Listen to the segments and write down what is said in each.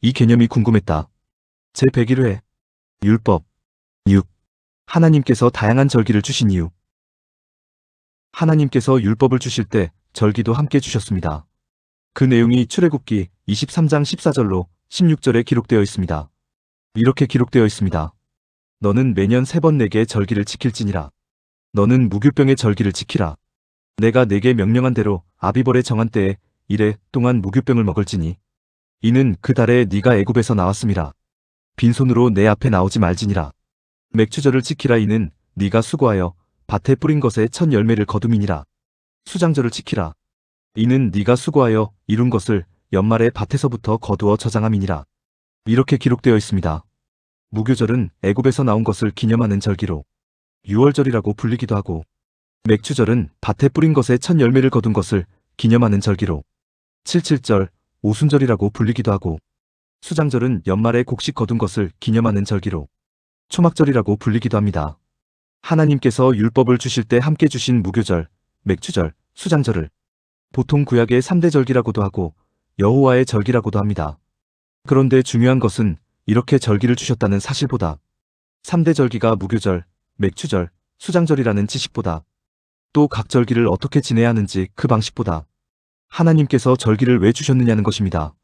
이 개념이 궁금했다. 제101회 율법 6. 하나님께서 다양한 절기를 주신 이유. 하나님께서 율법을 주실 때 절기도 함께 주셨습니다. 그 내용이 출애굽기 23장 14절로 16절에 기록되어 있습니다. 이렇게 기록되어 있습니다. 너는 매년 3번 내게 절기를 지킬지니라. 너는 무교병의 절기를 지키라. 내가 내게 명령한 대로 아비벌에 정한 때에 이래 동안 무교병을 먹을지니 이는 그 달에 네가 애굽에서 나왔음이라. 빈손으로 내 앞에 나오지 말지니라. 맥추절을 지키라. 이는 네가 수고하여 밭에 뿌린 것의 첫 열매를 거둠이니라. 수장절을 지키라. 이는 네가 수고하여 이룬 것을 연말에 밭에서부터 거두어 저장함이니라. 이렇게 기록되어 있습니다. 무교절은 애굽에서 나온 것을 기념하는 절기로 유월절이라고 불리기도 하고, 맥추절은 밭에 뿌린 것의 첫 열매를 거둔 것을 기념하는 절기로 칠칠절, 오순절이라고 불리기도 하고, 수장절은 연말에 곡식 거둔 것을 기념하는 절기로 초막절이라고 불리기도 합니다. 하나님께서 율법을 주실 때 함께 주신 무교절, 맥추절, 수장절을 보통 구약의 3대 절기라고도 하고 여호와의 절기라고도 합니다. 그런데 중요한 것은 이렇게 절기를 주셨다는 사실보다 3대 절기가 무교절, 맥추절, 수장절이라는 지식보다 또 각 절기를 어떻게 지내야 하는지 그 방식보다 하나님께서 절기를 왜 주셨느냐는 것입니다.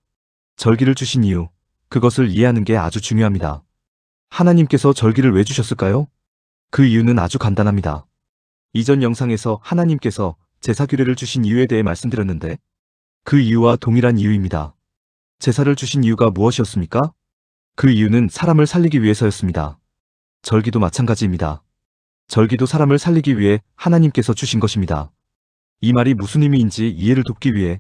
절기를 주신 이유, 그것을 이해하는 게 아주 중요합니다. 하나님께서 절기를 왜 주셨을까요? 그 이유는 아주 간단합니다. 이전 영상에서 하나님께서 제사 규례를 주신 이유에 대해 말씀드렸는데 그 이유와 동일한 이유입니다. 제사를 주신 이유가 무엇이었습니까? 그 이유는 사람을 살리기 위해서였습니다. 절기도 마찬가지입니다. 절기도 사람을 살리기 위해 하나님께서 주신 것입니다. 이 말이 무슨 의미인지 이해를 돕기 위해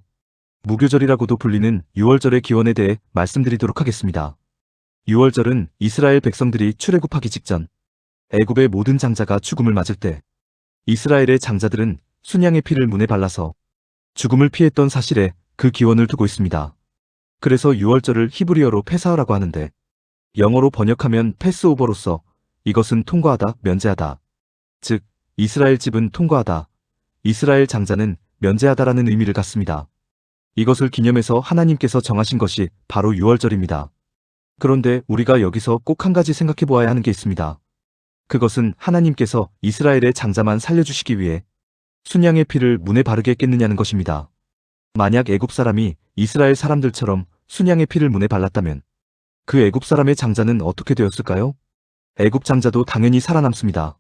무교절이라고도 불리는 유월절의 기원에 대해 말씀드리도록 하겠습니다. 유월절은 이스라엘 백성들이 출애굽하기 직전 애굽의 모든 장자가 죽음을 맞을 때 이스라엘의 장자들은 순양의 피를 문에 발라서 죽음을 피했던 사실에 그 기원을 두고 있습니다. 그래서 유월절을 히브리어로 페사흐라고 하는데 영어로 번역하면 패스오버로서 이것은 통과하다, 면제하다. 즉, 이스라엘 집은 통과하다, 이스라엘 장자는 면제하다라는 의미를 갖습니다. 이것을 기념해서 하나님께서 정하신 것이 바로 유월절입니다. 그런데 우리가 여기서 꼭 한 가지 생각해 보아야 하는 게 있습니다. 그것은 하나님께서 이스라엘의 장자만 살려주시기 위해 순양의 피를 문에 바르게 했겠느냐는 것입니다. 만약 애굽 사람이 이스라엘 사람들처럼 순양의 피를 문에 발랐다면 그 애굽 사람의 장자는 어떻게 되었을까요? 애굽 장자도 당연히 살아남습니다.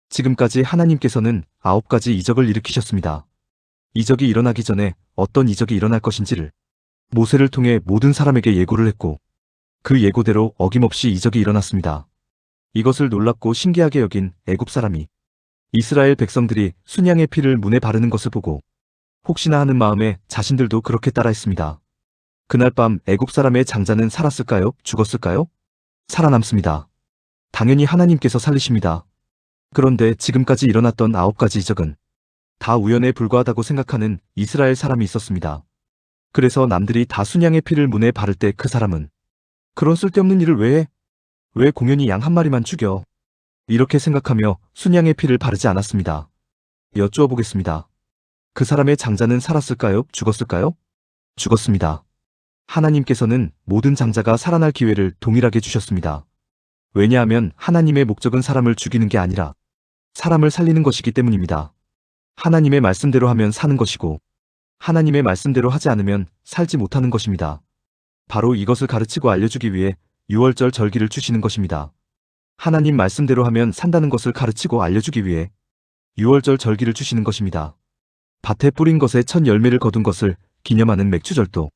지금까지 하나님께서는 9가지 이적을 일으키셨습니다. 이적이 일어나기 전에 어떤 이적이 일어날 것인지를 모세를 통해 모든 사람에게 예고를 했고 그 예고대로 어김없이 이적이 일어났습니다. 이것을 놀랍고 신기하게 여긴 애굽 사람이 이스라엘 백성들이 순양의 피를 문에 바르는 것을 보고 혹시나 하는 마음에 자신들도 그렇게 따라했습니다. 그날 밤 애굽 사람의 장자는 살았을까요? 죽었을까요? 살아남습니다. 당연히 하나님께서 살리십니다. 그런데 지금까지 일어났던 9가지 이적은 다 우연에 불과하다고 생각하는 이스라엘 사람이 있었습니다. 그래서 남들이 다 순양의 피를 문에 바를 때 그 사람은 그런 쓸데없는 일을 왜 해? 왜 공연히 양 한 마리만 죽여? 이렇게 생각하며 순양의 피를 바르지 않았습니다. 여쭈어 보겠습니다. 그 사람의 장자는 살았을까요? 죽었을까요? 죽었습니다. 하나님께서는 모든 장자가 살아날 기회를 동일하게 주셨습니다. 왜냐하면 하나님의 목적은 사람을 죽이는 게 아니라 사람을 살리는 것이기 때문입니다. 하나님의 말씀대로 하면 사는 것이고 하나님의 말씀대로 하지 않으면 살지 못하는 것입니다. 바로 이것을 가르치고 알려주기 위해 유월절 절기를 주시는 것입니다. 하나님 말씀대로 하면 산다는 것을 가르치고 알려주기 위해 유월절 절기를 주시는 것입니다. 밭에 뿌린 것의 첫 열매를 거둔 것을 기념하는 맥추절도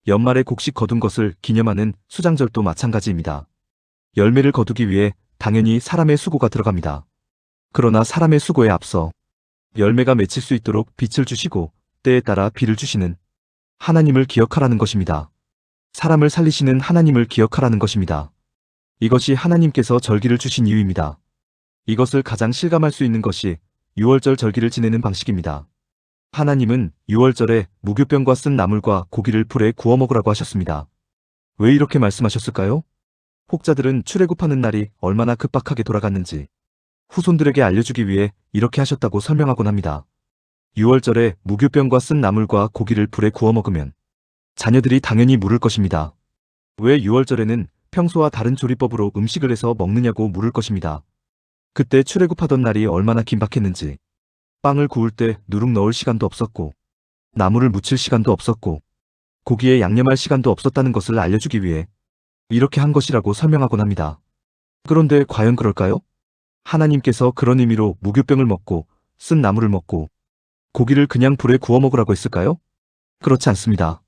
연말에 곡식 거둔 것을 기념하는 수장절도 마찬가지입니다. 열매를 거두기 위해 당연히 사람의 수고가 들어갑니다. 그러나 사람의 수고에 앞서 열매가 맺힐 수 있도록 빛을 주시고 때에 따라 비를 주시는 하나님을 기억하라는 것입니다. 사람을 살리시는 하나님을 기억하라는 것입니다. 이것이 하나님께서 절기를 주신 이유입니다. 이것을 가장 실감할 수 있는 것이 유월절 절기를 지내는 방식입니다. 하나님은 유월절에 무교병과 쓴 나물과 고기를 불에 구워 먹으라고 하셨습니다. 왜 이렇게 말씀하셨을까요? 혹자들은 출애굽하는 날이 얼마나 급박하게 돌아갔는지 후손들에게 알려주기 위해 이렇게 하셨다고 설명하곤 합니다. 유월절에 무교병과 쓴 나물과 고기를 불에 구워 먹으면 자녀들이 당연히 물을 것입니다. 왜 6월절에는 평소와 다른 조리법으로 음식을 해서 먹느냐고 물을 것입니다. 그때 출애굽하던 날이 얼마나 긴박했는지. 빵을 구울 때 누룩 넣을 시간도 없었고, 나물을 무칠 시간도 없었고, 고기에 양념할 시간도 없었다는 것을 알려주기 위해 이렇게 한 것이라고 설명하곤 합니다. 그런데 과연 그럴까요? 하나님께서 그런 의미로 무교병을 먹고 쓴 나물을 먹고 고기를 그냥 불에 구워 먹으라고 했을까요? 그렇지 않습니다.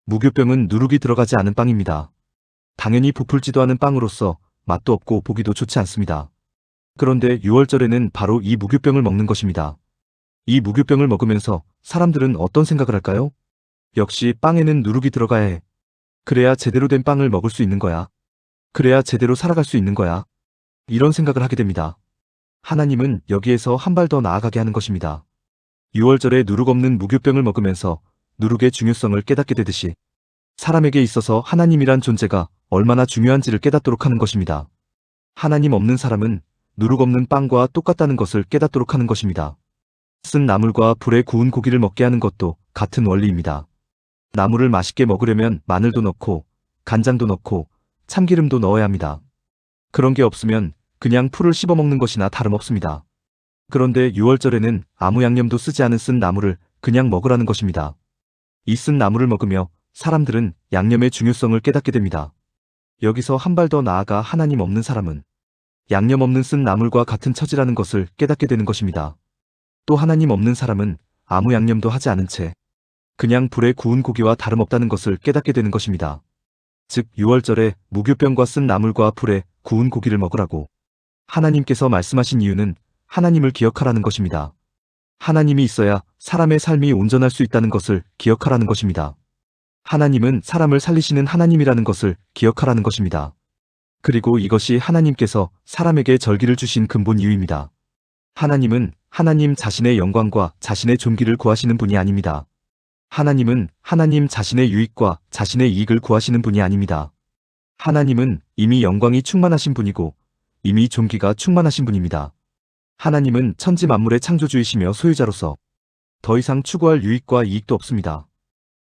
무교병은 누룩이 들어가지 않은 빵입니다. 당연히 부풀지도 않은 빵으로서 맛도 없고 보기도 좋지 않습니다. 그런데 6월절에는 바로 이 무교병을 먹는 것입니다. 이 무교병을 먹으면서 사람들은 어떤 생각을 할까요? 역시 빵에는 누룩이 들어가야 해. 그래야 제대로 된 빵을 먹을 수 있는 거야. 그래야 제대로 살아갈 수 있는 거야. 이런 생각을 하게 됩니다. 하나님은 여기에서 한 발 더 나아가게 하는 것입니다. 6월절에 누룩 없는 무교병을 먹으면서 누룩의 중요성을 깨닫게 되듯이 사람에게 있어서 하나님이란 존재가 얼마나 중요한지를 깨닫도록 하는 것입니다. 하나님 없는 사람은 누룩 없는 빵과 똑같다는 것을 깨닫도록 하는 것입니다. 쓴 나물과 불에 구운 고기를 먹게 하는 것도 같은 원리입니다. 나물을 맛있게 먹으려면 마늘도 넣고 간장도 넣고 참기름도 넣어야 합니다. 그런 게 없으면 그냥 풀을 씹어 먹는 것이나 다름없습니다. 그런데 6월절에는 아무 양념도 쓰지 않은 쓴 나물을 그냥 먹으라는 것입니다. 이 쓴 나물을 먹으며 사람들은 양념의 중요성을 깨닫게 됩니다. 여기서 한 발 더 나아가 하나님 없는 사람은 양념 없는 쓴 나물과 같은 처지라는 것을 깨닫게 되는 것입니다. 또 하나님 없는 사람은 아무 양념도 하지 않은 채 그냥 불에 구운 고기와 다름없다는 것을 깨닫게 되는 것입니다. 즉 6월절에 무교병과 쓴 나물과 불에 구운 고기를 먹으라고 하나님께서 말씀하신 이유는 하나님을 기억하라는 것입니다. 하나님이 있어야 사람의 삶이 온전할 수 있다는 것을 기억하라는 것입니다. 하나님은 사람을 살리시는 하나님이라는 것을 기억하라는 것입니다. 그리고 이것이 하나님께서 사람에게 절기를 주신 근본 이유입니다. 하나님은 하나님 자신의 영광과 자신의 존귀를 구하시는 분이 아닙니다. 하나님은 하나님 자신의 유익과 자신의 이익을 구하시는 분이 아닙니다. 하나님은 이미 영광이 충만하신 분이고 이미 존귀가 충만하신 분입니다. 하나님은 천지 만물의 창조주이시며 소유자로서 더 이상 추구할 유익과 이익도 없습니다.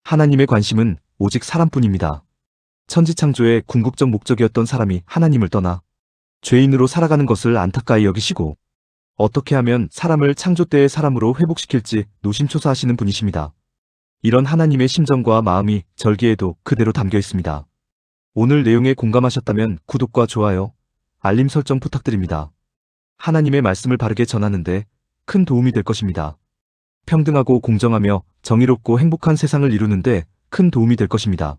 하나님의 관심은 오직 사람뿐입니다. 천지 창조의 궁극적 목적이었던 사람이 하나님을 떠나 죄인으로 살아가는 것을 안타까이 여기시고 어떻게 하면 사람을 창조 때의 사람으로 회복시킬지 노심초사하시는 분이십니다. 이런 하나님의 심정과 마음이 절기에도 그대로 담겨 있습니다. 오늘 내용에 공감하셨다면 구독과 좋아요, 알림 설정 부탁드립니다. 하나님의 말씀을 바르게 전하는데 큰 도움이 될 것입니다. 평등하고 공정하며 정의롭고 행복한 세상을 이루는데 큰 도움이 될 것입니다.